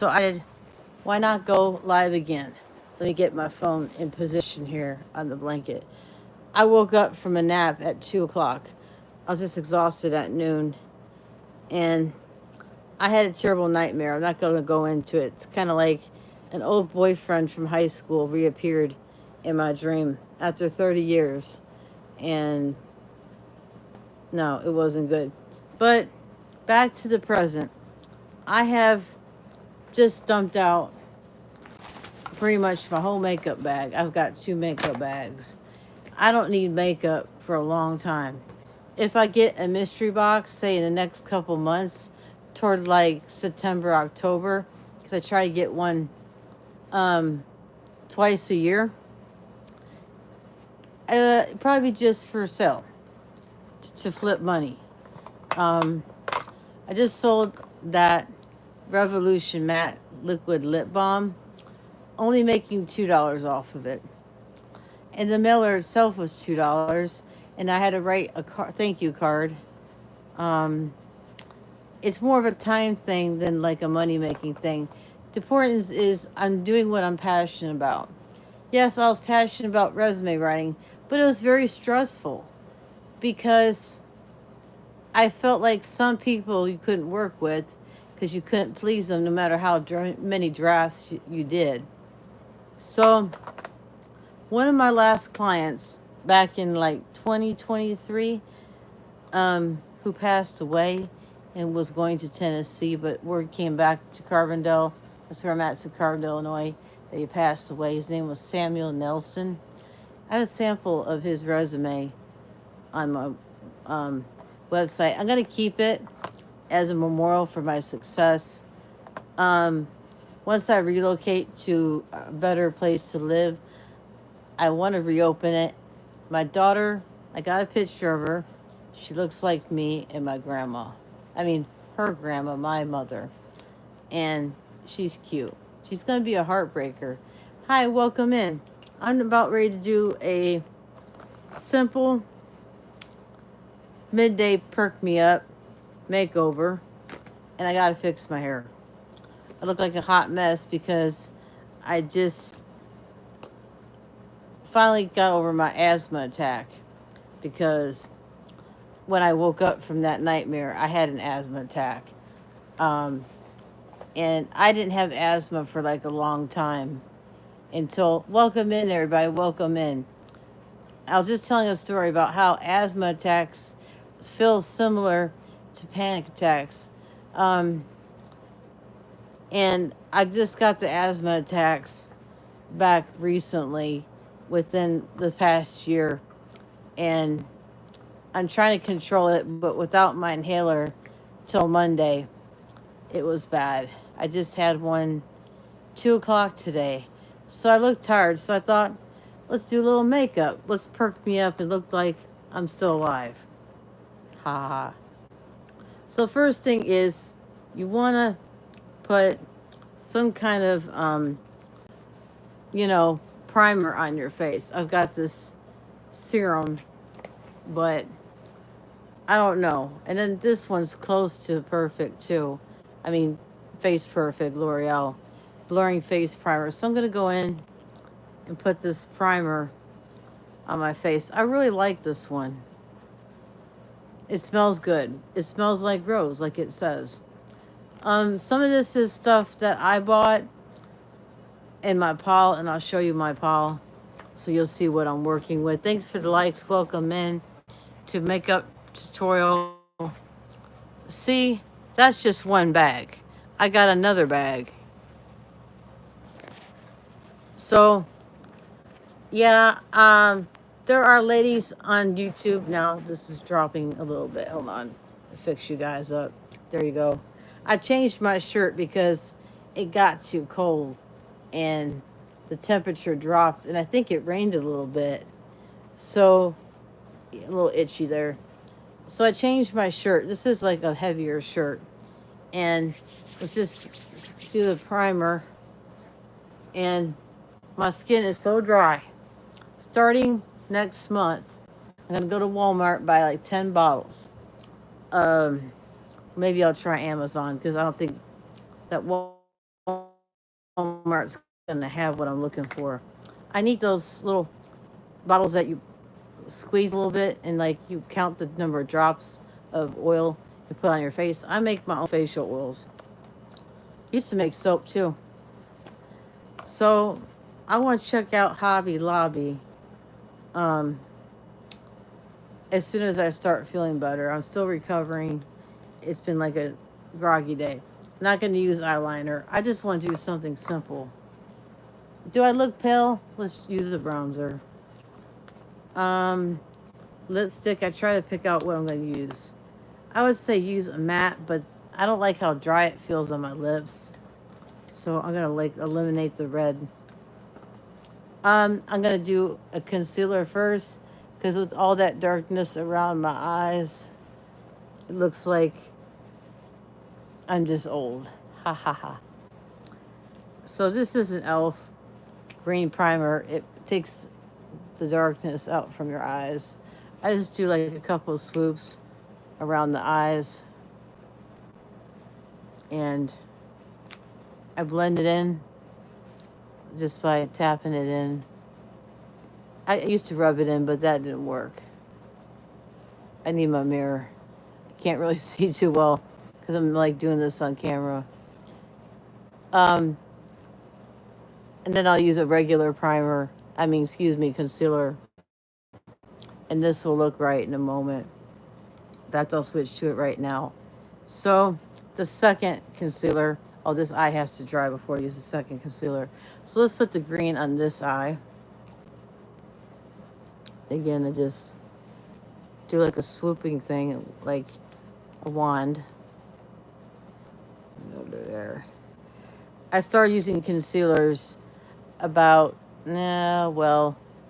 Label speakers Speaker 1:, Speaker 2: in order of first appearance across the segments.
Speaker 1: So I did, why not go live again? Let me get my phone in position here on the blanket. I woke up from a nap at 2 o'clock. I was just exhausted at noon. And I had a terrible nightmare. I'm not going to go into it. It's kind of like an old boyfriend from high school reappeared in my dream after 30 years. And no, it wasn't good. But back to the present. I have just dumped out pretty much my whole makeup bag. I've got 2 makeup bags. I don't need makeup for a long time. If I get a mystery box, say in the next couple months, toward like September, October, because I try to get one um, twice a year, probably just for sale to flip money. Um, I just sold that Revolution Matte Liquid Lip Balm, only making $2 off of it. And the mailer itself was $2, and I had to write a thank you card. Um, it's more of a time thing than like a money making thing. The importance is I'm doing what I'm passionate about. Yes, I was passionate about resume writing, but it was very stressful because I felt like some people you couldn't work with because you couldn't please them no matter how many drafts you did. So, one of my last clients back in like 2023, who passed away and was going to Tennessee, but word came back to Carbondale. That's where I'm at, Carbondale, Illinois, that he passed away. His name was Samuel Nelson. I have a sample of his resume on my website. I'm going to keep it as a memorial for my success. Once I relocate to a better place to live, I want to reopen it. My daughter, I got a picture of her. She looks like me and my grandma. I mean, her grandma, my mother. And she's cute. She's going to be a heartbreaker. Hi, welcome in. I'm about ready to do a simple midday perk me up makeover. And I got to fix my hair. I look like a hot mess because I just finally got over my asthma attack, because when I woke up from that nightmare, I had an asthma attack. And I didn't have asthma for like a long time until, welcome in, everybody, welcome in. I was just telling a story about how asthma attacks feel similar to panic attacks. And I just got the asthma attacks back recently within the past year. And I'm trying to control it, but without my inhaler till Monday, it was bad. I just had one 2 o'clock today. So I looked tired. So I thought, let's do a little makeup. Let's perk me up and look like I'm still alive. Ha ha. So first thing is you want to put some kind of, primer on your face. I've got this serum, but I don't know. And then this one's close to perfect too. I mean, Face Perfect, L'Oreal, Blurring Face Primer. So I'm going to go in and put this primer on my face. I really like this one. It smells good. It smells like rose, like it says. Some of this is stuff that I bought in my pile, and I'll show you my pile so you'll see what I'm working with. Thanks for the likes. Welcome in to makeup tutorial. See, that's just one bag. I got another bag. So, yeah, there are ladies on YouTube now. This is dropping a little bit. Hold on. I'll fix you guys up. There you go. I changed my shirt because it got too cold and the temperature dropped, and I think it rained a little bit. So, a little itchy there. So I changed my shirt. This is like a heavier shirt. And let's just do the primer. And my skin is so dry. Starting next month, I'm going to go to Walmart, buy like 10 bottles. Maybe I'll try Amazon because I don't think that Walmart Walmart's going to have what I'm looking for. I need those little bottles that you squeeze a little bit and like you count the number of drops of oil you put on your face. I make my own facial oils. I used to make soap too. So I want to check out Hobby Lobby um, as soon as I start feeling better. I'm still recovering. It's been like a groggy day. I'm not going to use eyeliner. I just want to do something simple. Do I look pale? Let's use a bronzer. Lipstick, I try to pick out what I'm going to use. I would say use a matte, but I don't like how dry it feels on my lips. So I'm going to like eliminate the red. I'm going to do a concealer first because with all that darkness around my eyes, it looks like I'm just old. Ha ha ha. So this is an e.l.f. green primer. It takes the darkness out from your eyes. I just do like a couple of swoops around the eyes. And I blend it in just by tapping it in. I used to rub it in, but that didn't work. I need my mirror. I can't really see too well because I'm like doing this on camera. And then I'll use a regular primer. Concealer. And this will look right in a moment. In fact, I'll switch to it right now. So the second concealer, this eye has to dry before I use the second concealer. So let's put the green on this eye. Again, I just do like a swooping thing, like a wand. Over there. I started using concealers about, now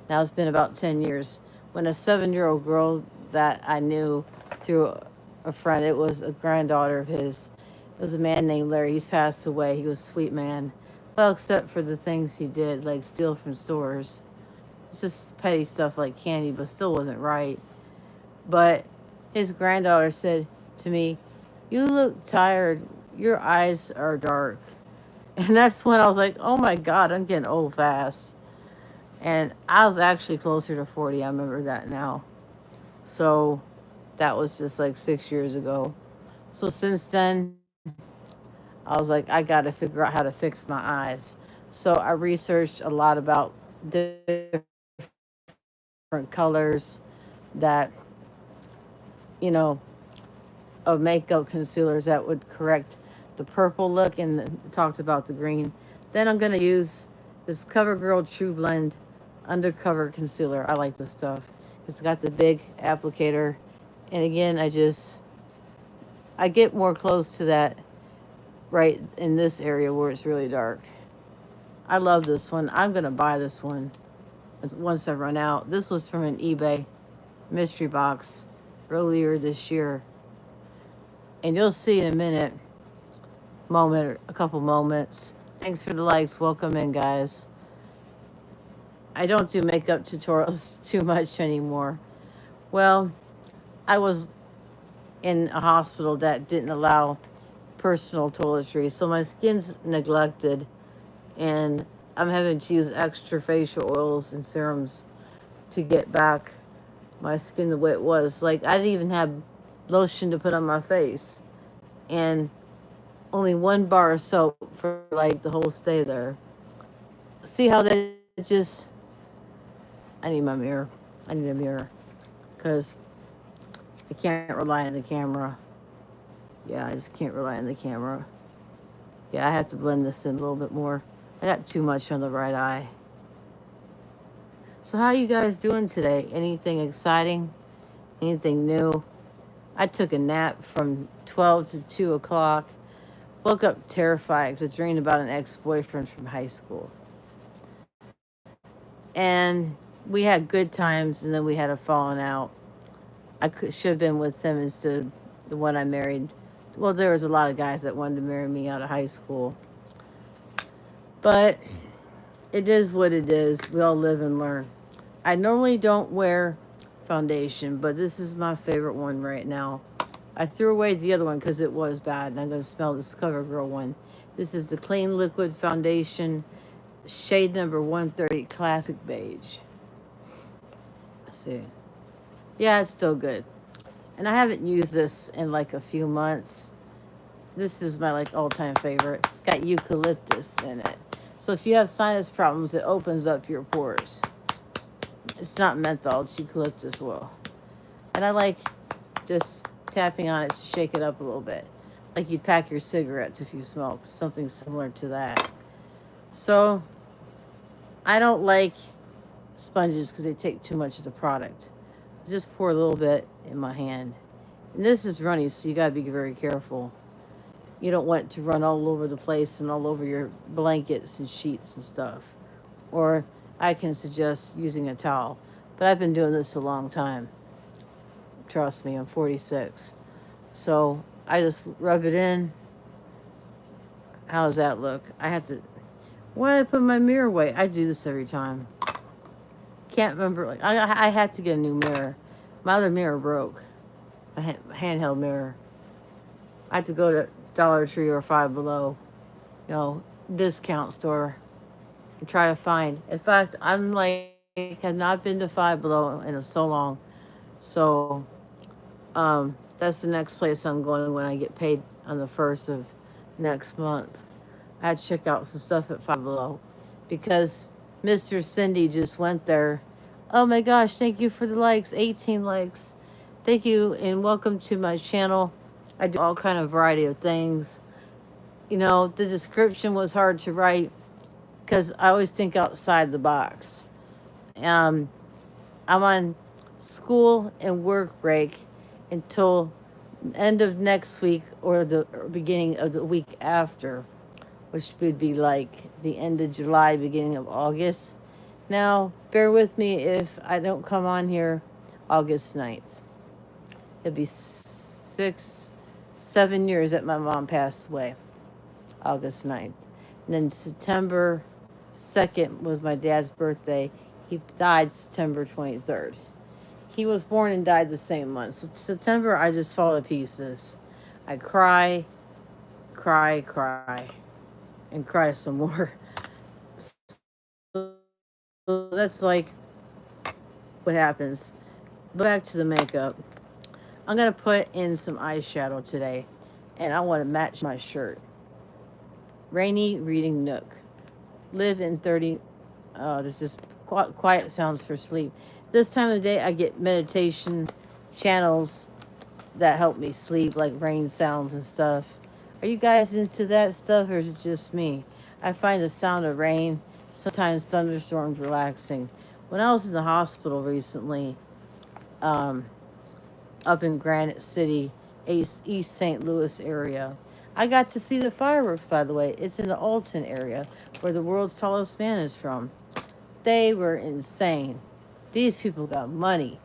Speaker 1: it's been about 10 years. When a 7-year-old girl that I knew through a friend, it was a granddaughter of his. It was a man named Larry. He's passed away. He was a sweet man. Well, except for the things he did, like steal from stores. It's just petty stuff like candy, but still wasn't right. But his granddaughter said to me, "You look tired. Your eyes are dark." And that's when I was like, oh my God, I'm getting old fast. And I was actually closer to 40. I remember that now. So that was just like 6 years ago. So since then, I was like, I got to figure out how to fix my eyes. So I researched a lot about different colors that, of makeup concealers that would correct the purple look, and talked about the green. Then I'm going to use this CoverGirl True Blend Undercover Concealer. I like this stuff. It's got the big applicator. And again, I get more close to that right in this area where it's really dark. I love this one. I'm going to buy this one once I run out. This was from an eBay mystery box earlier this year. And you'll see in a minute, a couple moments. Thanks for the likes. Welcome in, guys. I don't do makeup tutorials too much anymore. Well, I was in a hospital that didn't allow personal toiletries, so my skin's neglected, and I'm having to use extra facial oils and serums to get back my skin the way it was. Like, I didn't even have lotion to put on my face, and only 1 bar of soap for like the whole stay there. See how that just... I need my mirror. I need a mirror because I can't rely on the camera. Yeah, I just can't rely on the camera. Yeah, I have to blend this in a little bit more. I got too much on the right eye. So how you guys doing today? Anything exciting? Anything new? I took a nap from 12 to 2 o'clock. Woke up terrified because I dreamed about an ex-boyfriend from high school. And we had good times, and then we had a falling out. Should have been with him instead of the one I married. Well, there was a lot of guys that wanted to marry me out of high school. But it is what it is. We all live and learn. I normally don't wear foundation, but this is my favorite one right now. I threw away the other one because it was bad, and I'm going to smell this CoverGirl one. This is the Clean Liquid Foundation, shade number 130, Classic Beige. Let's see. Yeah, it's still good. And I haven't used this in like a few months. This is my like all-time favorite. It's got eucalyptus in it. So if you have sinus problems, it opens up your pores. It's not menthol, it's eucalyptus oil. And I like just tapping on it to shake it up a little bit. Like you'd pack your cigarettes if you smoke, something similar to that. So I don't like sponges because they take too much of the product. Just pour a little bit in my hand. And this is runny, so you gotta be very careful. You don't want it to run all over the place and all over your blankets and sheets and stuff. Or I can suggest using a towel. But I've been doing this a long time. Trust me, I'm 46. So I just rub it in. How does that look? I have to... Why did I put my mirror away? I do this every time. Can't remember. Like I had to get a new mirror. My other mirror broke. A handheld mirror. I had to go to Dollar Tree or Five Below, discount store, and try to find. In fact, I'm like, have not been to Five Below in so long. So, that's the next place I'm going when I get paid on the 1st of next month. I had to check out some stuff at Five Below because Mr. Cindy just went there. Oh my gosh, thank you for the likes, 18 likes. Thank you and welcome to my channel. I do all kind of variety of things. The description was hard to write because I always think outside the box. I'm on school and work break until end of next week or the beginning of the week after, which would be like the end of July, beginning of August. Now, bear with me if I don't come on here August 9th. It'll be 7 years that my mom passed away, August 9th. And then September 2nd was my dad's birthday. He died September 23rd. He was born and died the same month. So September, I just fall to pieces. I cry, and cry some more. So that's like what happens. Back to the makeup. I'm going to put in some eyeshadow today, and I want to match my shirt. Rainy Reading Nook. Live in 30... Oh, this is quiet sounds for sleep. This time of the day, I get meditation channels that help me sleep, like rain sounds and stuff. Are you guys into that stuff, or is it just me? I find the sound of rain, sometimes thunderstorms, relaxing. When I was in the hospital recently, up in Granite City, East St. Louis area, I got to see the fireworks, by the way. It's in the Alton area, where the world's tallest man is from. They were insane. These people got money.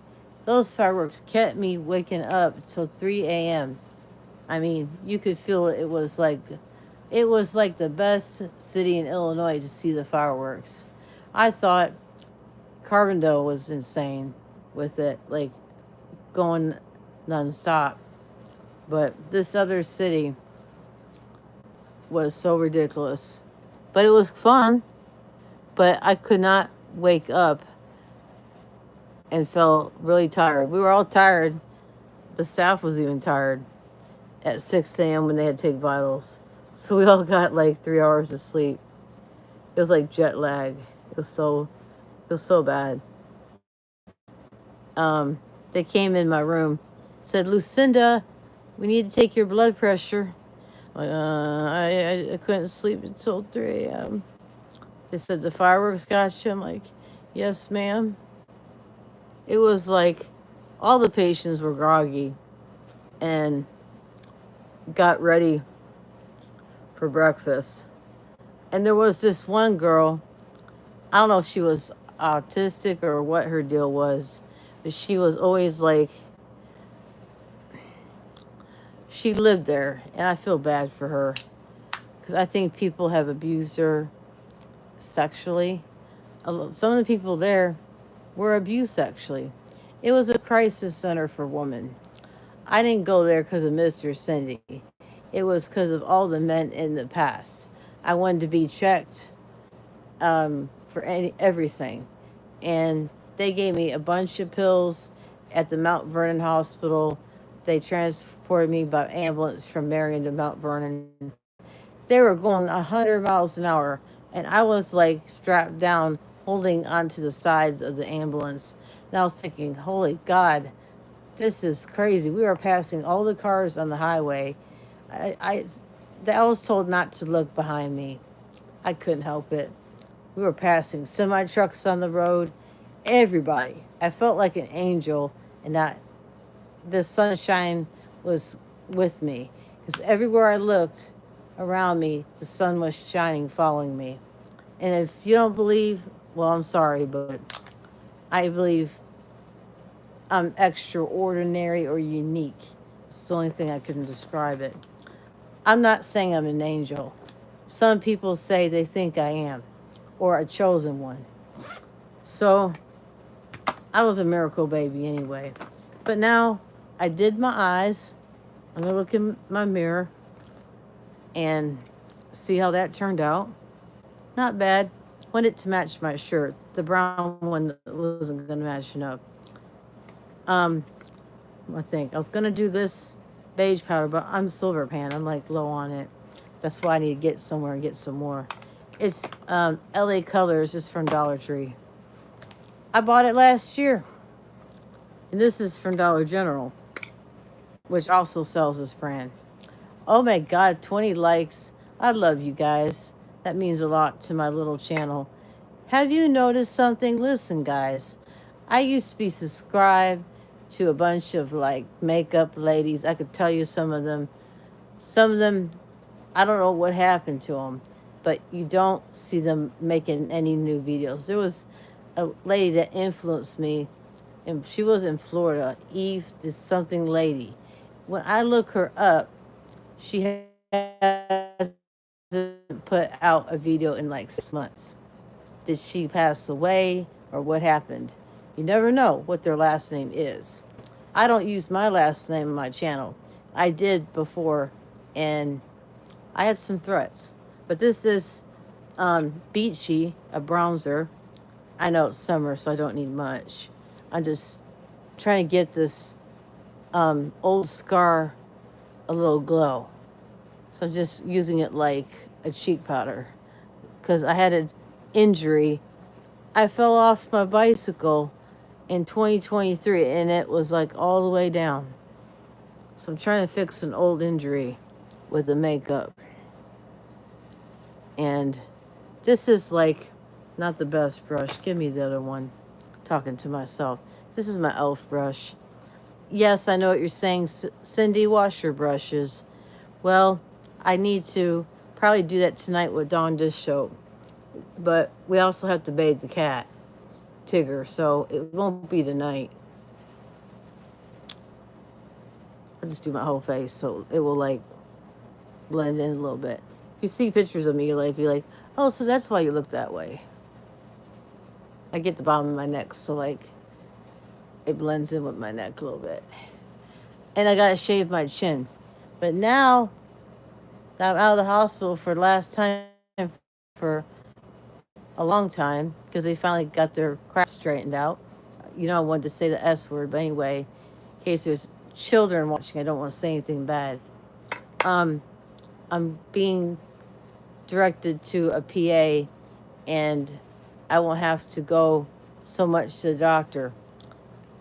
Speaker 1: Those fireworks kept me waking up till 3 a.m. I mean, you could feel it. It was like the best city in Illinois to see the fireworks. I thought Carbondale was insane with it, like going nonstop. But this other city was so ridiculous. But it was fun. But I could not wake up and felt really tired. We were all tired. The staff was even tired at 6 a.m. when they had to take vitals. So we all got like 3 hours of sleep. It was like jet lag. It was so bad. They came in my room, said, Lucinda, we need to take your blood pressure. Like, I couldn't sleep until 3 a.m. They said, the fireworks got you? I'm like, yes, ma'am. It was like all the patients were groggy and got ready for breakfast. And there was this one girl, I don't know if she was autistic or what her deal was, but she was always like, she lived there, and I feel bad for her because I think people have abused her sexually. Some of the people there were abused sexually. It was a crisis center for women. I didn't go there because of Mr. Cindy. it was because of all the men in the past. I wanted to be checked for everything. And they gave me a bunch of pills at the Mount Vernon Hospital. They transported me by ambulance from Marion to Mount Vernon. They were going 100 miles an hour, and I was like strapped down, holding onto the sides of the ambulance. And I was thinking, holy God, this is crazy. We were passing all the cars on the highway. I, I, I was told not to look behind me. I couldn't help it. We were passing semi trucks on the road. Everybody. I felt like an angel, and that the sunshine was with me. Because everywhere I looked around me, the sun was shining, following me. And if you don't believe, well, I'm sorry, but I believe I'm extraordinary or unique. It's the only thing I can describe it. I'm not saying I'm an angel. Some people say they think I am, or a chosen one. So I was a miracle baby anyway. But now I did my eyes. I'm going to look in my mirror and see how that turned out. Not bad. Wanted it to match my shirt. The brown one wasn't going to match up. I think I was going to do this beige powder, but I'm silver pan. I'm like low on it. That's why I need to get somewhere and get some more. It's LA Colors. It's from Dollar Tree. I bought it last year. And this is from Dollar General, which also sells this brand. Oh my God, 20 likes. I love you guys. That means a lot to my little channel. Have you noticed something? Listen, guys. I used to be subscribed to a bunch of like makeup ladies. I could tell you some of them. Some of them, I don't know what happened to them, but you don't see them making any new videos. There was a lady that influenced me, and she was in Florida. Eve, this something lady. When I look her up, she hasn't put out a video in like 6 months. Did she pass away or what happened? You never know what their last name is. I don't use my last name on my channel. I did before, and I had some threats. But this is Beachy, a bronzer. I know it's summer, so I don't need much. I'm just trying to get this old scar a little glow. So I'm just using it like a cheek powder. Because I had an injury. I fell off my bicycle in 2023, and it was like all the way down. So I'm trying to fix an old injury with the makeup. And this is like not the best brush. Give me the other one. Talking to myself. This is my e.l.f. brush. Yes, I know what you're saying, Cindy. Wash your brushes. Well, I need to probably do that tonight with Dawn Dish Soap. But we also have to bathe the cat, Tigger, so it won't be tonight. I'll just do my whole face so it will like blend in a little bit. If you see pictures of me, you like be like, oh, so that's why you look that way. I get the bottom of my neck, so like it blends in with my neck a little bit. And I gotta shave my chin. But now that I'm out of the hospital for the last time for a long time, because they finally got their crap straightened out. You know, I wanted to say the S word, but anyway, in case there's children watching, I don't want to say anything bad. I'm being directed to a PA, and I won't have to go so much to the doctor.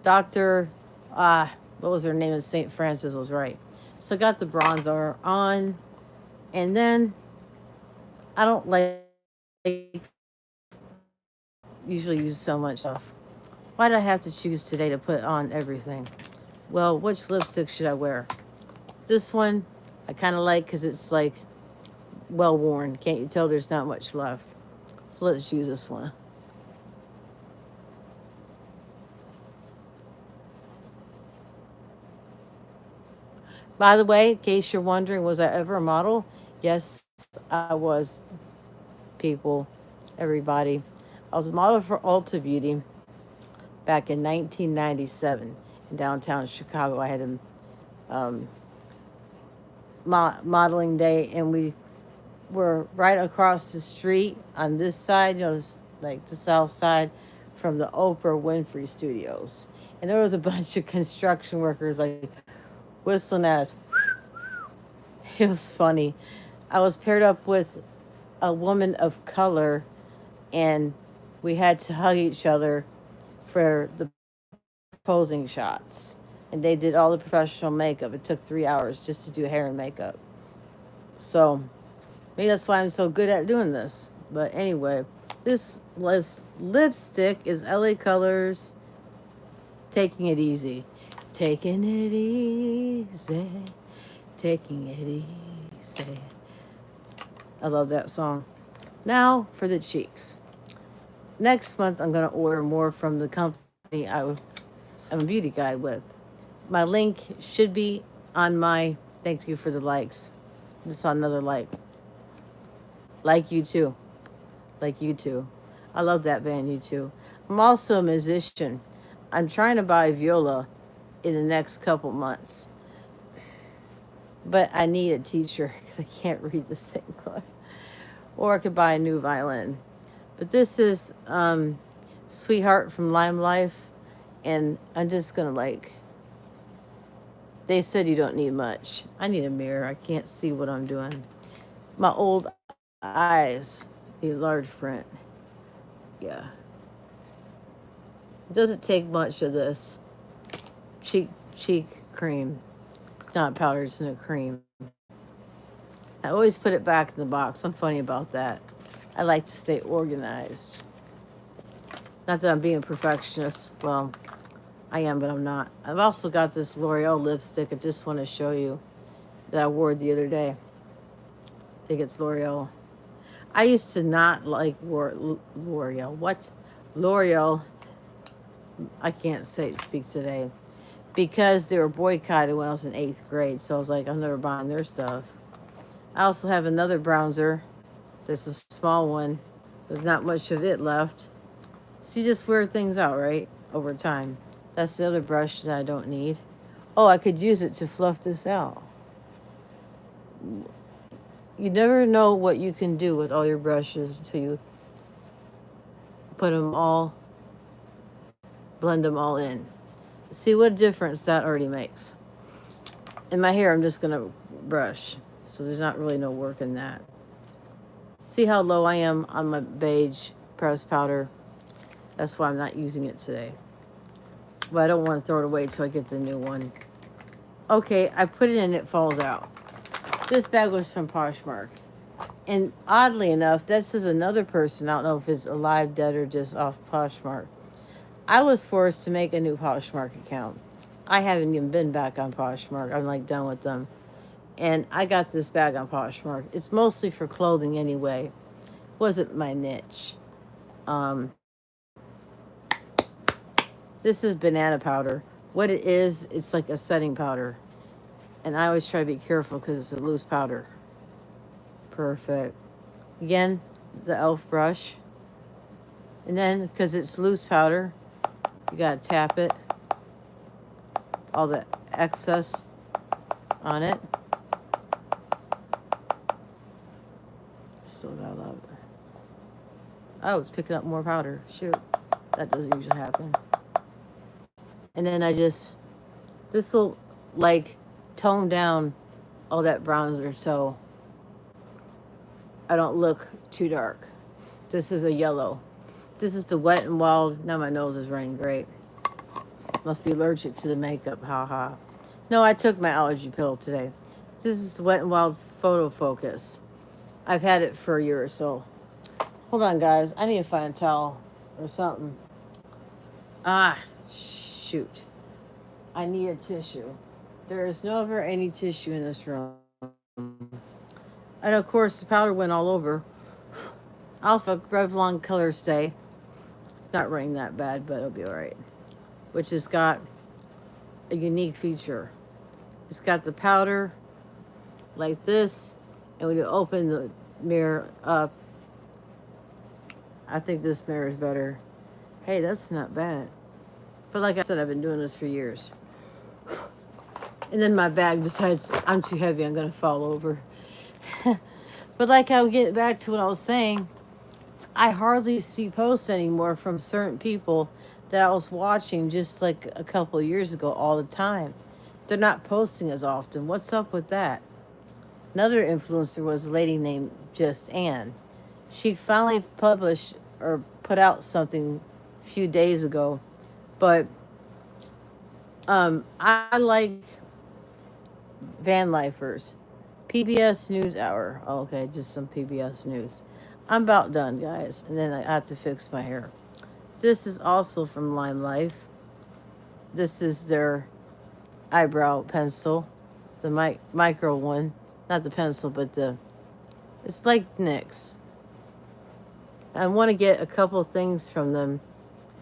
Speaker 1: Doctor, what was her name? St. Francis was right. So I got the bronzer on, and then I don't like usually use so much stuff. Why did I have to choose today to put on everything? Well, which lipstick should I wear? This one I kind of like because it's like well worn. Can't you tell there's not much left? So let's use this one. By the way, in case you're wondering, was I ever a model? Yes, I was, people, everybody. I was a model for Ulta Beauty back in 1997 in downtown Chicago. I had modeling day, and we were right across the street on this side, like the south side from the Oprah Winfrey Studios. And there was a bunch of construction workers like whistling at us. It was funny. I was paired up with a woman of color, and we had to hug each other for the posing shots. And they did all the professional makeup. It took 3 hours just to do hair and makeup. So maybe that's why I'm so good at doing this. But anyway, this lipstick is LA Colors Taking It Easy. Taking it easy. Taking it easy. I love that song. Now for the cheeks. Next month, I'm going to order more from the company I'm a beauty guide with. My link should be on my... Thank you for the likes. Just saw another like. Like you too. Like you too. I love that band, you too. I'm also a musician. I'm trying to buy viola in the next couple months. But I need a teacher because I can't read the same book. Or I could buy a new violin. But this is Sweetheart from Lime Life. And I'm just going to like... They said you don't need much. I need a mirror. I can't see what I'm doing. My old eyes. The large print. Yeah. It doesn't take much of this. Cheek cream. It's not powder, it's in a cream. I always put it back in the box. I'm funny about that. I like to stay organized. Not that I'm being a perfectionist. Well, I am, but I'm not. I've also got this L'Oreal lipstick. I just want to show you that I wore the other day. I think it's L'Oreal. I used to not like L'Oreal. What? L'Oreal. I can't speak today. Because they were boycotted when I was in 8th grade. So I was like, I'm never buying their stuff. I also have another bronzer. This is a small one. There's not much of it left. So you just wear things out, right? Over time. That's the other brush that I don't need. Oh, I could use it to fluff this out. You never know what you can do with all your brushes until you put them all, blend them all in. See what difference that already makes. In my hair, I'm just going to brush. So there's not really no work in that. See how low I am on my beige pressed powder? That's why I'm not using it today. But I don't want to throw it away until I get the new one. Okay, I put it in, it falls out. This bag was from Poshmark. And oddly enough, this is another person. I don't know if it's alive, dead, or just off Poshmark. I was forced to make a new Poshmark account. I haven't even been back on Poshmark. I'm like done with them. And I got this bag on Poshmark. It's mostly for clothing anyway. Wasn't my niche. This is banana powder. What it is, it's like a setting powder. And I always try to be careful because it's a loose powder. Perfect. Again, the e.l.f. brush. And then, because it's loose powder, you gotta tap it. All the excess on it. Still got a lot of it. Oh, it's picking up more powder. Shoot. That doesn't usually happen. And then this will like tone down all that bronzer so I don't look too dark. This is a yellow. This is the Wet n Wild. Now my nose is running great. Must be allergic to the makeup. Ha ha. No, I took my allergy pill today. This is the Wet n Wild Photo Focus. I've had it for a year or so. Hold on, guys. I need to find a towel or something. Ah, shoot. I need a tissue. There is no ever any tissue in this room. And of course, the powder went all over. Also, Revlon Color Stay. It's not running that bad, but it'll be all right. Which has got a unique feature. It's got the powder like this. And when you open the mirror up, I think this mirror is better. Hey, that's not bad. But like I said, I've been doing this for years. And then my bag decides I'm too heavy, I'm going to fall over. But like I'll get back to what I was saying, I hardly see posts anymore from certain people that I was watching just like a couple of years ago all the time. They're not posting as often. What's up with that? Another influencer was a lady named Just Ann. She finally published or put out something a few days ago, but I like van lifers. PBS News Hour. Oh, okay, just some PBS News. I'm about done, guys, and then I have to fix my hair. This is also from Lime Life. This is their eyebrow pencil, the micro one, not the pencil, but the. It's like NYX. I want to get a couple things from them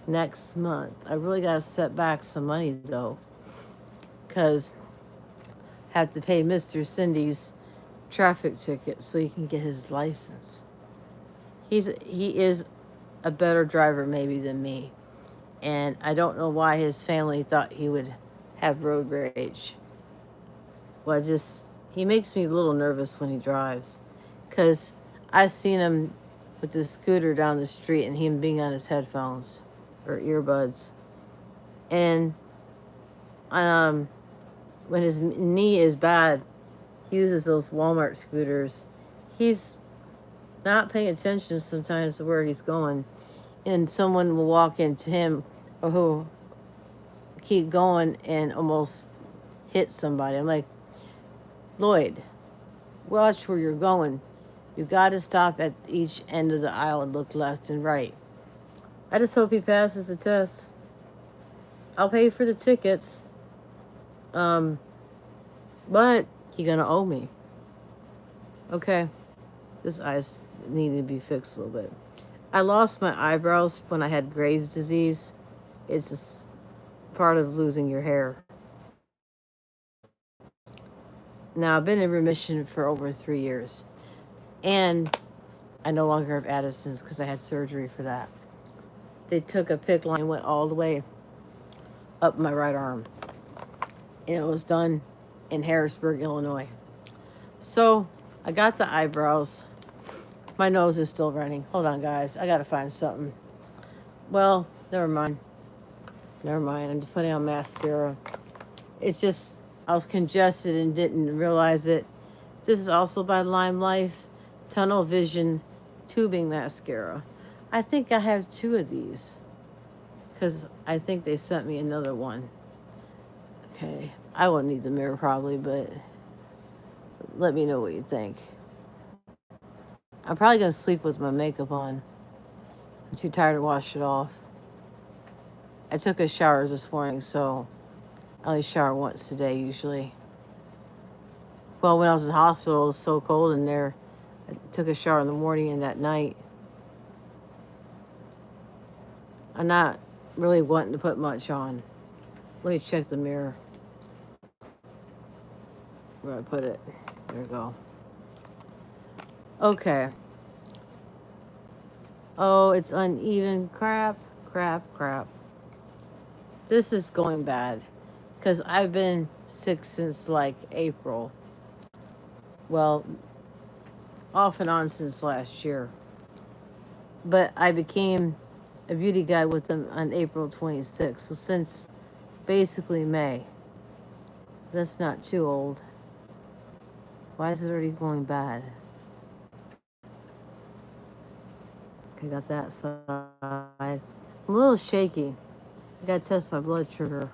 Speaker 1: next month. I really got to set back some money though, because I have to pay Mr. Cindy's traffic ticket so he can get his license. He is a better driver maybe than me, and I don't know why his family thought he would have road rage. Well, he makes me a little nervous when he drives, because I've seen him with the scooter down the street and him being on his headphones or earbuds, and when his knee is bad, he uses those Walmart scooters. He's not paying attention sometimes to where he's going, and someone will walk into him or who keep going and almost hit somebody. I'm like, Lloyd, watch where you're going. You got to stop at each end of the aisle and look left and right. I just hope he passes the test. I'll pay for the tickets. But he gonna owe me. Okay. This eyes need to be fixed a little bit. I lost my eyebrows when I had Graves' disease. It's a part of losing your hair. Now, I've been in remission for over 3 years. And I no longer have Addison's because I had surgery for that. They took a PICC line and went all the way up my right arm. And it was done in Harrisburg, Illinois. So, I got the eyebrows. My nose is still running. Hold on, guys. I gotta find something. Well, never mind. I'm just putting on mascara. It's just, I was congested and didn't realize it. This is also by Lime Life. Tunnel Vision Tubing Mascara. I think I have 2 of these, because I think they sent me another one. Okay. I won't need the mirror probably, but let me know what you think. I'm probably going to sleep with my makeup on. I'm too tired to wash it off. I took a shower this morning, so I only shower once a day usually. Well, when I was in the hospital, it was so cold in there. I took a shower in the morning and at night. I'm not really wanting to put much on. Let me check the mirror. Where I put it. There we go. Okay. Oh, it's uneven. Crap. This is going bad, because I've been sick since like April. Well, off and on since last year. But I became a beauty guide with them on April 26th. So since basically May. That's not too old. Why is it already going bad? Okay, got that side. I'm a little shaky. I gotta test my blood sugar.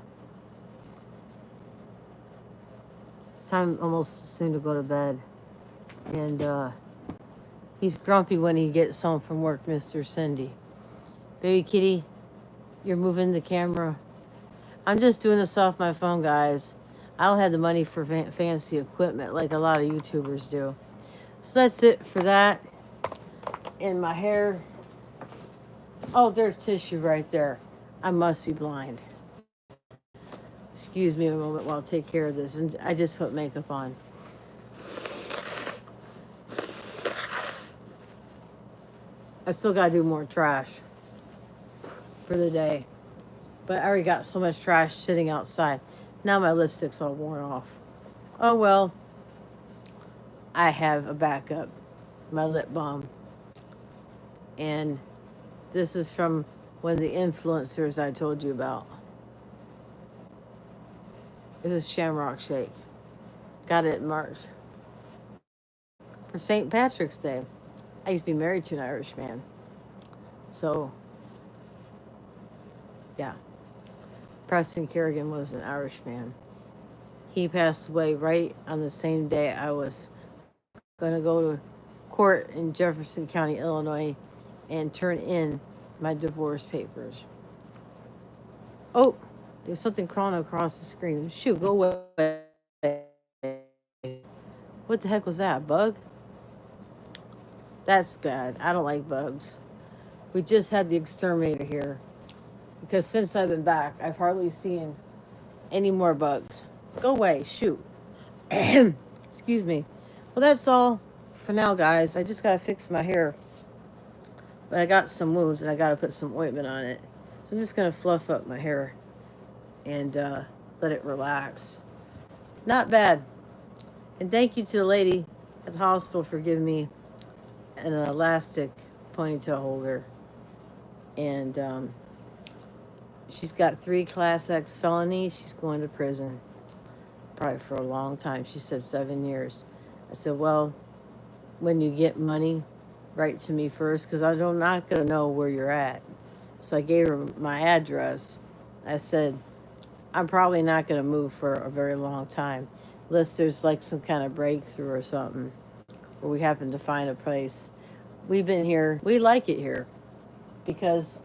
Speaker 1: It's time almost soon to go to bed. And he's grumpy when he gets home from work, Mr. Cindy. Baby kitty, you're moving the camera. I'm just doing this off my phone, guys. I don't have the money for fancy equipment like a lot of YouTubers do. So that's it for that. And my hair. Oh, there's tissue right there. I must be blind. Excuse me a moment while I take care of this. And I just put makeup on. I still gotta do more trash for the day. But I already got so much trash sitting outside. Now my lipstick's all worn off. Oh well, I have a backup. My lip balm. And this is from one of the influencers I told you about. It was Shamrock Shake. Got it in March. For St. Patrick's Day. I used to be married to an Irish man. So, yeah. Preston Kerrigan was an Irish man. He passed away right on the same day I was going to go to court in Jefferson County, Illinois, and turn in my divorce papers. Oh, there's something crawling across the screen. Shoot, go away. What the heck was that? Bug? That's bad. I don't like bugs. We just had the exterminator here. Because since I've been back, I've hardly seen any more bugs. Go away. Shoot. Excuse me. Well, that's all for now, guys. I just got to fix my hair. But I got some wounds and I got to put some ointment on it. So I'm just going to fluff up my hair and let it relax. Not bad. And thank you to the lady at the hospital for giving me an elastic ponytail holder. And she's got 3 Class X felonies. She's going to prison. Probably for a long time. She said 7 years. I said, well, when you get money, write to me first because I'm not going to know where you're at. So I gave her my address. I said, I'm probably not going to move for a very long time unless there's like some kind of breakthrough or something where we happen to find a place. We've been here. We like it here because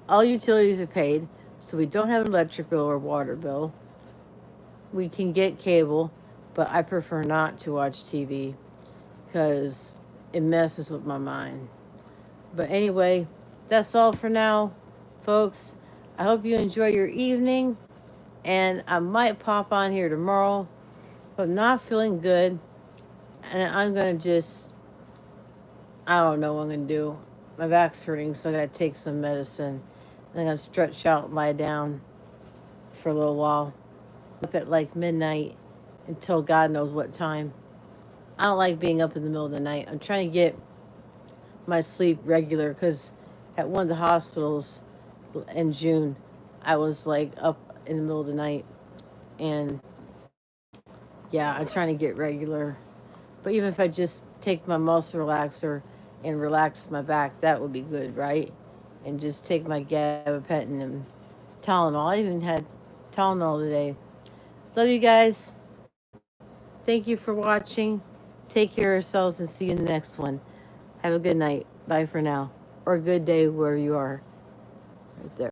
Speaker 1: all utilities are paid, so we don't have an electric bill or water bill. We can get cable, but I prefer not to watch TV because it messes with my mind. But anyway, that's all for now, folks. I hope you enjoy your evening, and I might pop on here tomorrow, but I'm not feeling good, and I'm going to just, I don't know what I'm going to do. My back's hurting, so I got to take some medicine. I'm going to stretch out and lie down for a little while. Up at like midnight until God knows what time. I don't like being up in the middle of the night. I'm trying to get my sleep regular because at one of the hospitals in June, I was like up in the middle of the night. And yeah, I'm trying to get regular. But even if I just take my muscle relaxer and relax my back, that would be good, right? And just take my gabapentin and Tylenol. I even had Tylenol today. Love you guys. Thank you for watching. Take care of yourselves and see you in the next one. Have a good night. Bye for now. Or a good day where you are. Right there.